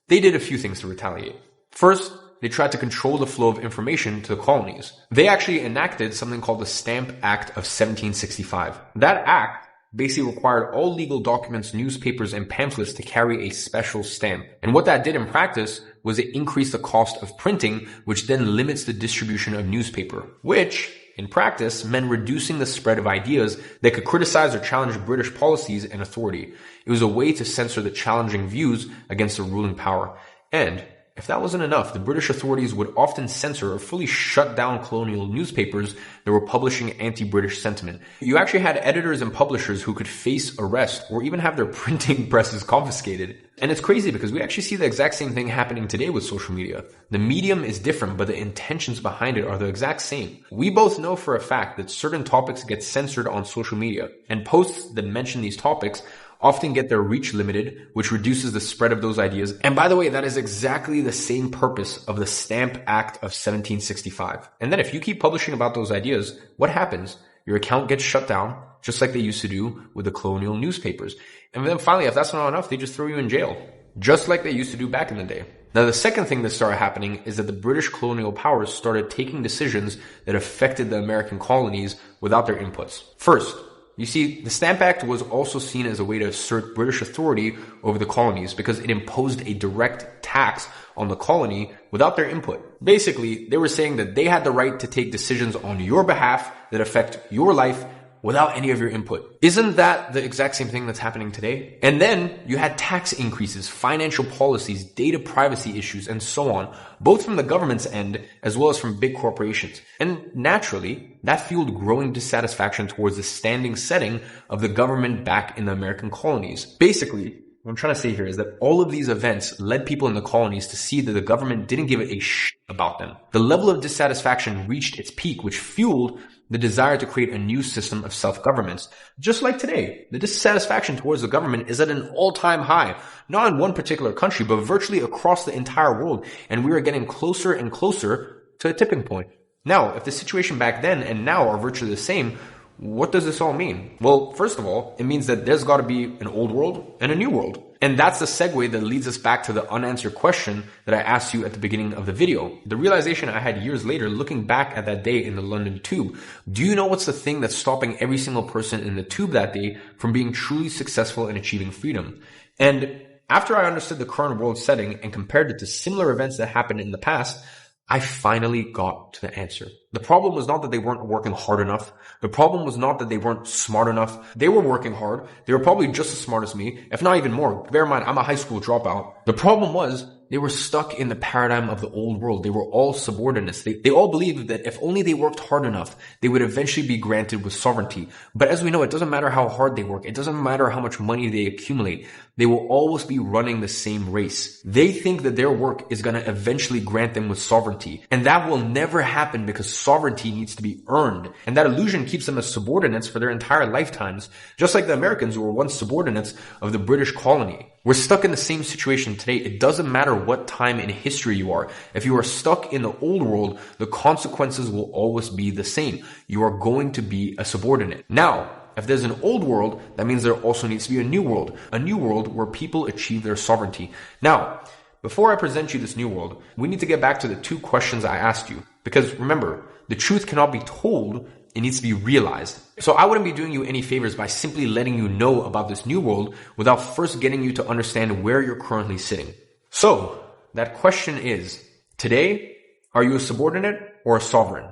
they did a few things to retaliate. First, they tried to control the flow of information to the colonies. They actually enacted something called the Stamp Act of 1765. That act basically required all legal documents, newspapers, and pamphlets to carry a special stamp. And what that did in practice was it increased the cost of printing, which then limits the distribution of newspaper, which in practice meant reducing the spread of ideas that could criticize or challenge British policies and authority. It was a way to censor the challenging views against the ruling power. And if that wasn't enough, the British authorities would often censor or fully shut down colonial newspapers that were publishing anti-British sentiment. You actually had editors and publishers who could face arrest or even have their printing presses confiscated. And it's crazy because we actually see the exact same thing happening today with social media. The medium is different, but the intentions behind it are the exact same. We both know for a fact that certain topics get censored on social media, and posts that mention these topics often get their reach limited, which reduces the spread of those ideas. And by the way, that is exactly the same purpose of the Stamp Act of 1765. And then if you keep publishing about those ideas, what happens? Your account gets shut down, just like they used to do with the colonial newspapers. And then finally, if that's not enough, they just throw you in jail, just like they used to do back in the day. Now, the second thing that started happening is that the British colonial powers started taking decisions that affected the American colonies without their inputs. First, you see, the Stamp Act was also seen as a way to assert British authority over the colonies because it imposed a direct tax on the colony without their input. Basically, they were saying that they had the right to take decisions on your behalf that affect your life without any of your input. Isn't that the exact same thing that's happening today? And then you had tax increases, financial policies, data privacy issues, and so on, both from the government's end as well as from big corporations. And naturally, that fueled growing dissatisfaction towards the standing setting of the government back in the American colonies. Basically, what I'm trying to say here is that all of these events led people in the colonies to see that the government didn't give a shit about them. The level of dissatisfaction reached its peak, which fueled the desire to create a new system of self-governance. Just like today, the dissatisfaction towards the government is at an all-time high, not in one particular country, but virtually across the entire world, and we are getting closer and closer to a tipping point. Now, if the situation back then and now are virtually the same, what does this all mean? Well, first of all, it means that there's got to be an old world and a new world. And that's the segue that leads us back to the unanswered question that I asked you at the beginning of the video. The realization I had years later, looking back at that day in the London Tube. Do you know what's the thing that's stopping every single person in the tube that day from being truly successful in achieving freedom? And after I understood the current world setting and compared it to similar events that happened in the past, I finally got to the answer. The problem was not that they weren't working hard enough. The problem was not that they weren't smart enough. They were working hard. They were probably just as smart as me, if not even more. Bear in mind, I'm a high school dropout. The problem was they were stuck in the paradigm of the old world. They were all subordinates. They all believed that if only they worked hard enough, they would eventually be granted with sovereignty. But as we know, it doesn't matter how hard they work. It doesn't matter how much money they accumulate. They will always be running the same race. They think that their work is going to eventually grant them with sovereignty. And that will never happen because sovereignty needs to be earned. And that illusion keeps them as subordinates for their entire lifetimes, just like the Americans who were once subordinates of the British colony. We're stuck in the same situation today. It doesn't matter what time in history you are. If you are stuck in the old world, the consequences will always be the same. You are going to be a subordinate. Now, if there's an old world, that means there also needs to be a new world where people achieve their sovereignty. Now, before I present you this new world, we need to get back to the 2 questions I asked you. Because remember, the truth cannot be told, it needs to be realized. So I wouldn't be doing you any favors by simply letting you know about this new world without first getting you to understand where you're currently sitting. So, that question is, today, are you a subordinate or a sovereign?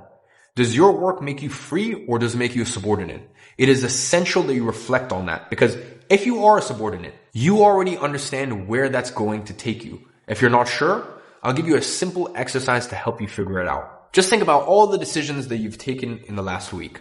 Does your work make you free or does it make you a subordinate? It is essential that you reflect on that, because if you are a subordinate, you already understand where that's going to take you. If you're not sure, I'll give you a simple exercise to help you figure it out. Just think about all the decisions that you've taken in the last week.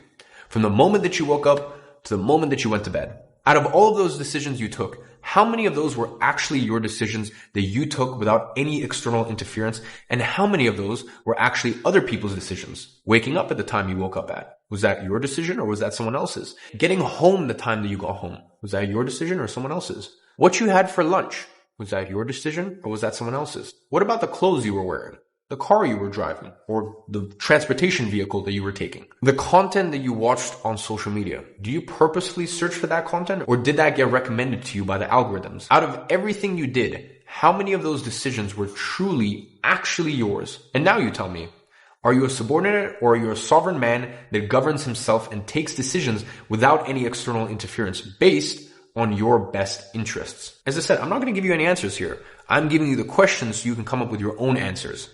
From the moment that you woke up to the moment that you went to bed. Out of all of those decisions you took, how many of those were actually your decisions that you took without any external interference? And how many of those were actually other people's decisions? Waking up at the time you woke up at, was that your decision or was that someone else's? Getting home the time that you got home, was that your decision or someone else's? What you had for lunch, was that your decision or was that someone else's? What about the clothes you were wearing? The car you were driving, or the transportation vehicle that you were taking? The content that you watched on social media, do you purposefully search for that content, or did that get recommended to you by the algorithms? Out of everything you did, how many of those decisions were truly, actually yours? And now you tell me, are you a subordinate or are you a sovereign man that governs himself and takes decisions without any external interference based on your best interests? As I said, I'm not going to give you any answers here. I'm giving you the questions so you can come up with your own answers.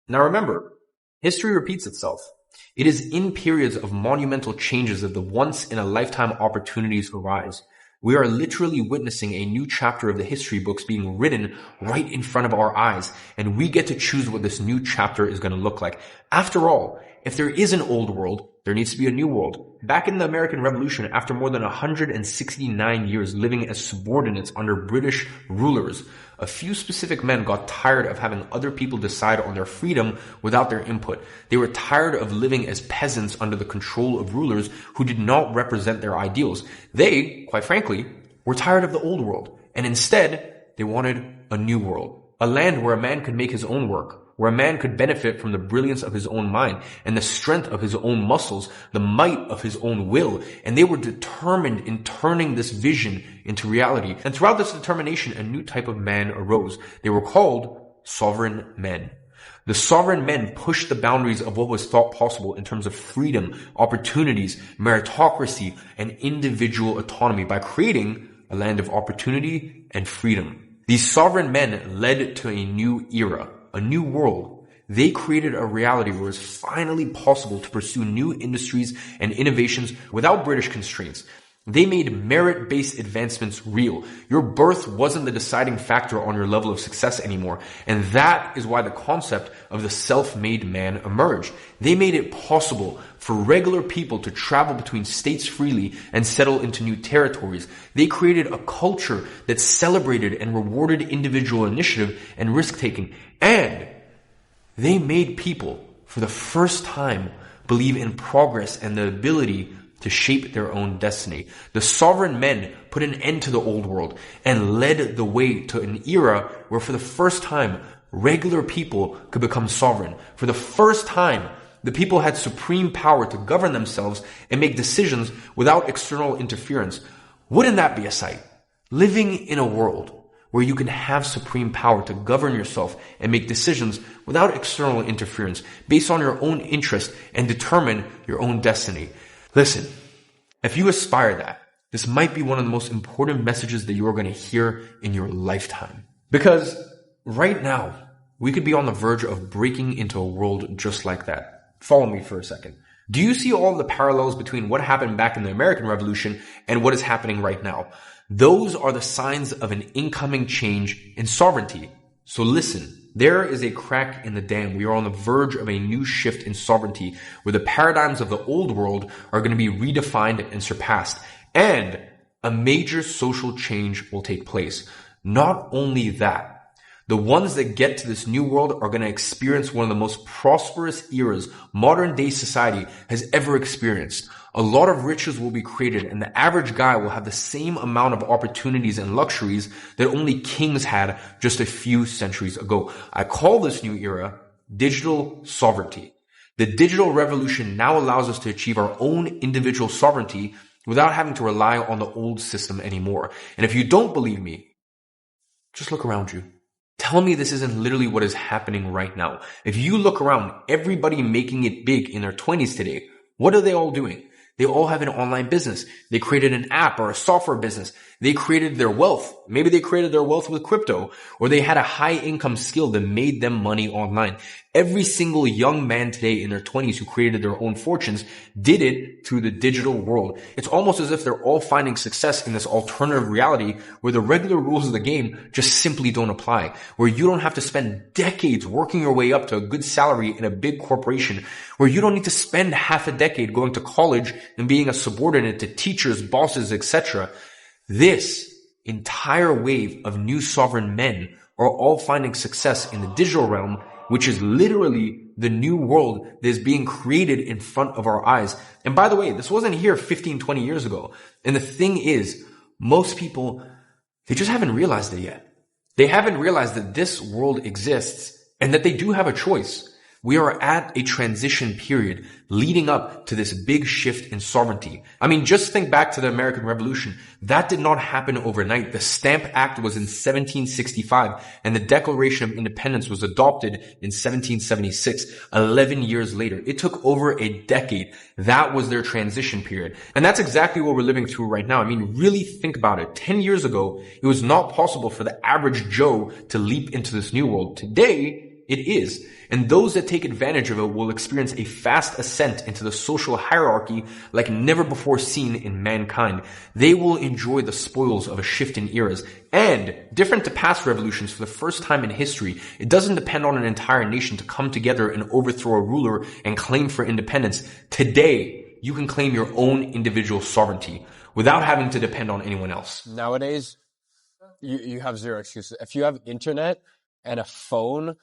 Now remember, history repeats itself. It is in periods of monumental changes that the once-in-a-lifetime opportunities arise. We are literally witnessing a new chapter of the history books being written right in front of our eyes, and we get to choose what this new chapter is going to look like. After all, if there is an old world, there needs to be a new world. Back in the American Revolution, after more than 169 years living as subordinates under British rulers, a few specific men got tired of having other people decide on their freedom without their input. They were tired of living as peasants under the control of rulers who did not represent their ideals. They, quite frankly, were tired of the old world, and instead, they wanted a new world. A land where a man could make his own work, where a man could benefit from the brilliance of his own mind and the strength of his own muscles, the might of his own will. And they were determined in turning this vision into reality. And throughout this determination, a new type of man arose. They were called sovereign men. The sovereign men pushed the boundaries of what was thought possible in terms of freedom, opportunities, meritocracy, and individual autonomy by creating a land of opportunity and freedom. These sovereign men led to a new era, a new world. They created a reality where it's finally possible to pursue new industries and innovations without British constraints. They made merit-based advancements real. Your birth wasn't the deciding factor on your level of success anymore. And that is why the concept of the self-made man emerged. They made it possible for regular people to travel between states freely and settle into new territories. They created a culture that celebrated and rewarded individual initiative and risk-taking. And they made people, for the first time, believe in progress and the ability to shape their own destiny. The sovereign men put an end to the old world and led the way to an era where for the first time, regular people could become sovereign. For the first time, the people had supreme power to govern themselves and make decisions without external interference. Wouldn't that be a sight? Living in a world where you can have supreme power to govern yourself and make decisions without external interference based on your own interest and determine your own destiny. Listen, If you aspire that, this might be one of the most important messages that you're going to hear in your lifetime. Because right now, we could be on the verge of breaking into a world just like that. Follow me for a second. Do you see all the parallels between what happened back in the American Revolution and what is happening right now? Those are the signs of an incoming change in sovereignty. So listen, there is a crack in the dam. We are on the verge of a new shift in sovereignty where the paradigms of the old world are going to be redefined and surpassed. And a major social change will take place. Not only that, the ones that get to this new world are going to experience one of the most prosperous eras modern day society has ever experienced. A lot of riches will be created and the average guy will have the same amount of opportunities and luxuries that only kings had just a few centuries ago. I call this new era digital sovereignty. The digital revolution now allows us to achieve our own individual sovereignty without having to rely on the old system anymore. And if you don't believe me, just look around you. Tell me this isn't literally what is happening right now. If you look around, everybody making it big in their 20s today, what are they all doing? They all have an online business. They created an app or a software business. They created their wealth. Maybe they created their wealth with crypto, or they had a high income skill that made them money online. Every single young man today in their 20s who created their own fortunes did it through the digital world. It's almost as if they're all finding success in this alternative reality where the regular rules of the game just simply don't apply, where you don't have to spend decades working your way up to a good salary in a big corporation, where you don't need to spend half a decade going to college and being a subordinate to teachers, bosses, etc. This entire wave of new sovereign men are all finding success in the digital realm, which is literally the new world that is being created in front of our eyes. And by the way, this wasn't here 15, 20 years ago. And the thing is, most people, they just haven't realized it yet. They haven't realized that this world exists and that they do have a choice. We are at a transition period leading up to this big shift in sovereignty. I mean, just think back to the American Revolution. That did not happen overnight. The Stamp Act was in 1765 and the Declaration of Independence was adopted in 1776, 11 years later. It took over a decade. That was their transition period. And that's exactly what we're living through right now. I mean, really think about it. 10 years ago, it was not possible for the average Joe to leap into this new world. Today, it is. And those that take advantage of it will experience a fast ascent into the social hierarchy like never before seen in mankind. They will enjoy the spoils of a shift in eras. And different to past revolutions, for the first time in history, it doesn't depend on an entire nation to come together and overthrow a ruler and claim for independence. Today, you can claim your own individual sovereignty without having to depend on anyone else. Nowadays, you have zero excuses. If you have internet and a phone,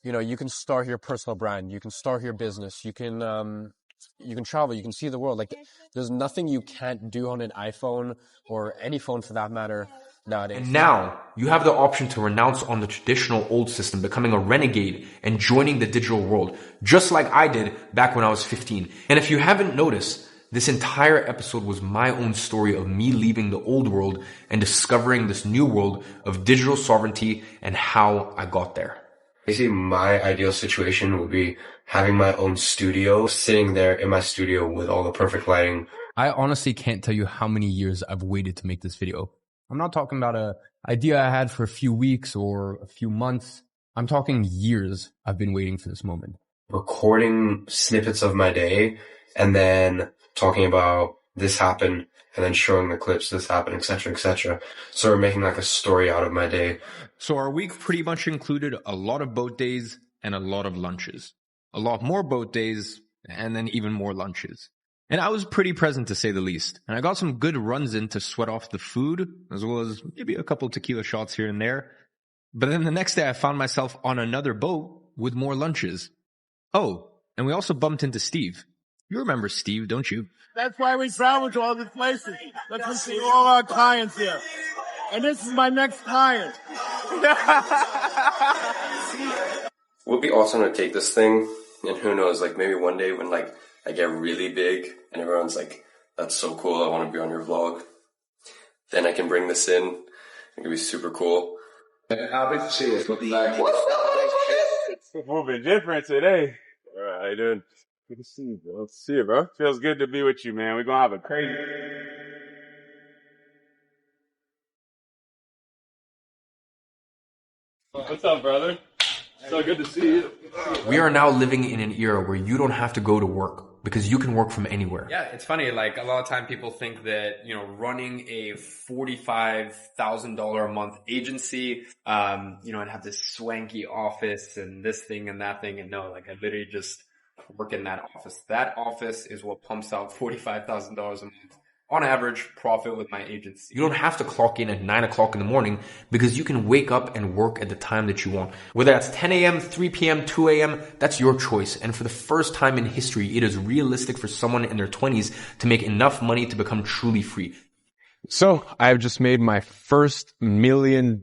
you know, you can start your personal brand. You can start your business. You can travel. You can see the world. Like, there's nothing you can't do on an iPhone or any phone for that matter nowadays. And now you have the option to renounce on the traditional old system, becoming a renegade and joining the digital world, just like I did back when I was 15. And if you haven't noticed, this entire episode was my own story of me leaving the old world and discovering this new world of digital sovereignty and how I got there. Basically, my ideal situation would be having my own studio, sitting there in my studio with all the perfect lighting. I honestly can't tell you how many years I've waited to make this video. I'm not talking about an idea I had for a few weeks or a few months. I'm talking years I've been waiting for this moment. Recording snippets of my day and then talking about this happened and then showing the clips, this happened, etc., etc. So we're making like a story out of my day. So our week pretty much included a lot of boat days and a lot of lunches. A lot more boat days and then even more lunches. And I was pretty present to say the least. And I got some good runs in to sweat off the food, as well as maybe a couple tequila shots here and there. But then the next day I found myself on another boat with more lunches. Oh, and we also bumped into Steve. You remember Steve, don't you? That's why we travel to all these places. Let's see all our clients here. And this is my next client. Would be awesome to take this thing, and who knows, like maybe one day when like I get really big and everyone's like, that's so cool, I want to be on your vlog. Then I can bring this in. It could be super cool. I'll be serious with the moving different today. All right, how you doing? Good to see you, bro. See you, bro. Feels good to be with you, man. We're gonna have a crazy. What's up, brother? So good to see you. We are now living in an era where you don't have to go to work because you can work from anywhere. Yeah, it's funny. Like a lot of time people think that, running a $45,000 a month agency, and have this swanky office and this thing and that thing. And no, like I literally just work in that office. That office is what pumps out $45,000 a month on average profit with my agency. You don't have to clock in at 9 o'clock in the morning because you can wake up and work at the time that you want. Whether that's 10 a.m., 3 p.m., 2 a.m., that's your choice. And for the first time in history, it is realistic for someone in their 20s to make enough money to become truly free. So I've just made my first $1 million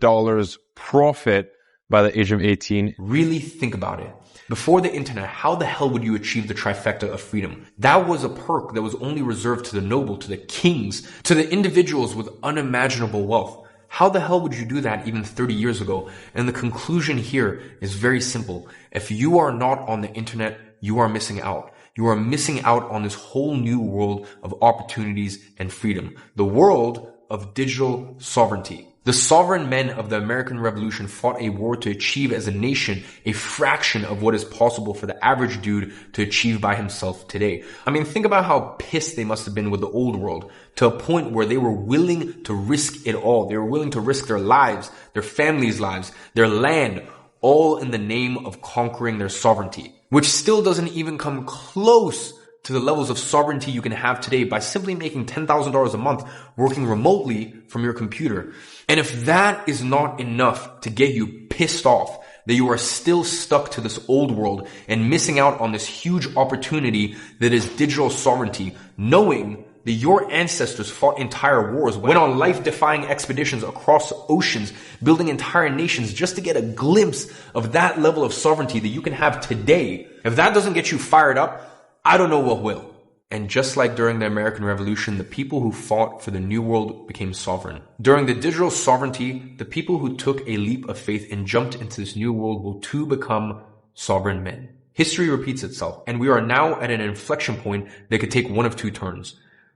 profit by the age of 18. Really think about it. Before the internet, how the hell would you achieve the trifecta of freedom? That was a perk that was only reserved to the noble, to the kings, to the individuals with unimaginable wealth. How the hell would you do that even 30 years ago? And the conclusion here is very simple. If you are not on the internet, you are missing out. You are missing out on this whole new world of opportunities and freedom. The world of digital sovereignty. The sovereign men of the American Revolution fought a war to achieve as a nation a fraction of what is possible for the average dude to achieve by himself today. I mean, think about how pissed they must have been with the old world to a point where they were willing to risk it all. They were willing to risk their lives, their families' lives, their land, all in the name of conquering their sovereignty, which still doesn't even come close to the levels of sovereignty you can have today by simply making $10,000 a month working remotely from your computer. And if that is not enough to get you pissed off that you are still stuck to this old world and missing out on this huge opportunity that is digital sovereignty, knowing that your ancestors fought entire wars, went on life-defying expeditions across oceans, building entire nations just to get a glimpse of that level of sovereignty that you can have today, if that doesn't get you fired up, I don't know what will. And just like during the American Revolution, the people who fought for the new world became sovereign. During the digital sovereignty, the people who took a leap of faith and jumped into this new world will too become sovereign men. History repeats itself, and we are now at an inflection point that could take one of two turns.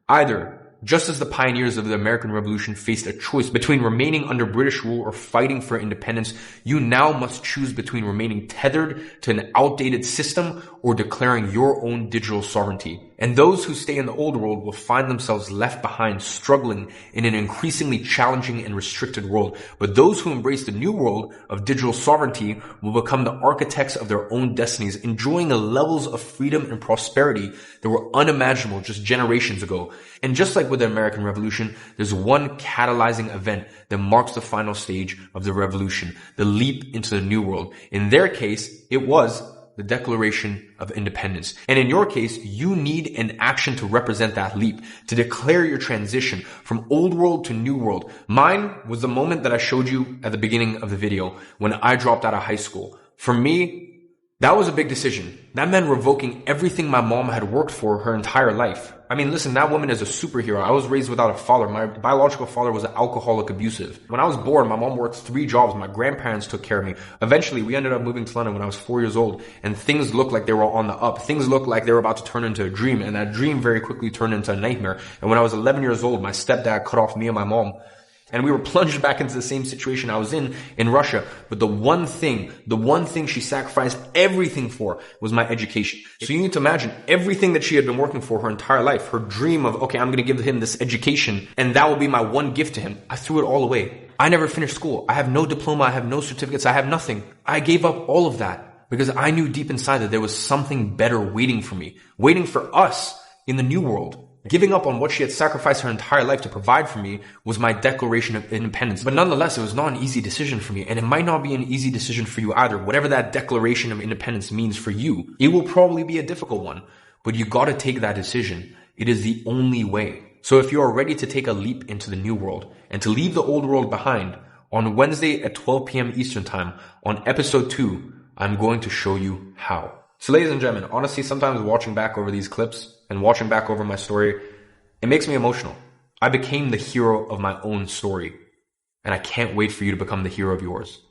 Either, just as the pioneers of the American Revolution faced a choice between remaining under British rule or fighting for independence, you now must choose between remaining tethered to an outdated system or declaring your own digital sovereignty. And those who stay in the old world will find themselves left behind, struggling in an increasingly challenging and restricted world. But those who embrace the new world of digital sovereignty will become the architects of their own destinies, enjoying the levels of freedom and prosperity that were unimaginable just generations ago. And just like with the American Revolution, there's one catalyzing event that marks the final stage of the revolution, the leap into the new world. In their case, it was the Declaration of Independence. And in your case, you need an action to represent that leap, to declare your transition from old world to new world. Mine was the moment that I showed you at the beginning of the video when I dropped out of high school. For me, that was a big decision. That meant revoking everything my mom had worked for her entire life. I mean, listen, that woman is a superhero. I was raised without a father. My biological father was an alcoholic abusive. When I was born, my mom worked 3 jobs. My grandparents took care of me. Eventually, we ended up moving to London when I was 4 years old, and things looked like they were on the up. Things looked like they were about to turn into a dream, and that dream very quickly turned into a nightmare. And when I was 11 years old, my stepdad cut off me and my mom. And we were plunged back into the same situation I was in Russia. But the one thing she sacrificed everything for was my education. So you need to imagine everything that she had been working for her entire life, her dream of, okay, I'm going to give him this education and that will be my one gift to him. I threw it all away. I never finished school. I have no diploma. I have no certificates. I have nothing. I gave up all of that because I knew deep inside that there was something better waiting for me, waiting for us in the new world. Giving up on what she had sacrificed her entire life to provide for me was my Declaration of Independence. But nonetheless, it was not an easy decision for me, and it might not be an easy decision for you either. Whatever that Declaration of Independence means for you, it will probably be a difficult one, but you gotta take that decision. It is the only way. So if you are ready to take a leap into the new world and to leave the old world behind, on Wednesday at 12 p.m. Eastern Time, on episode 2, I'm going to show you how. So ladies and gentlemen, honestly, sometimes watching back over these clips and watching back over my story, it makes me emotional. I became the hero of my own story, and I can't wait for you to become the hero of yours.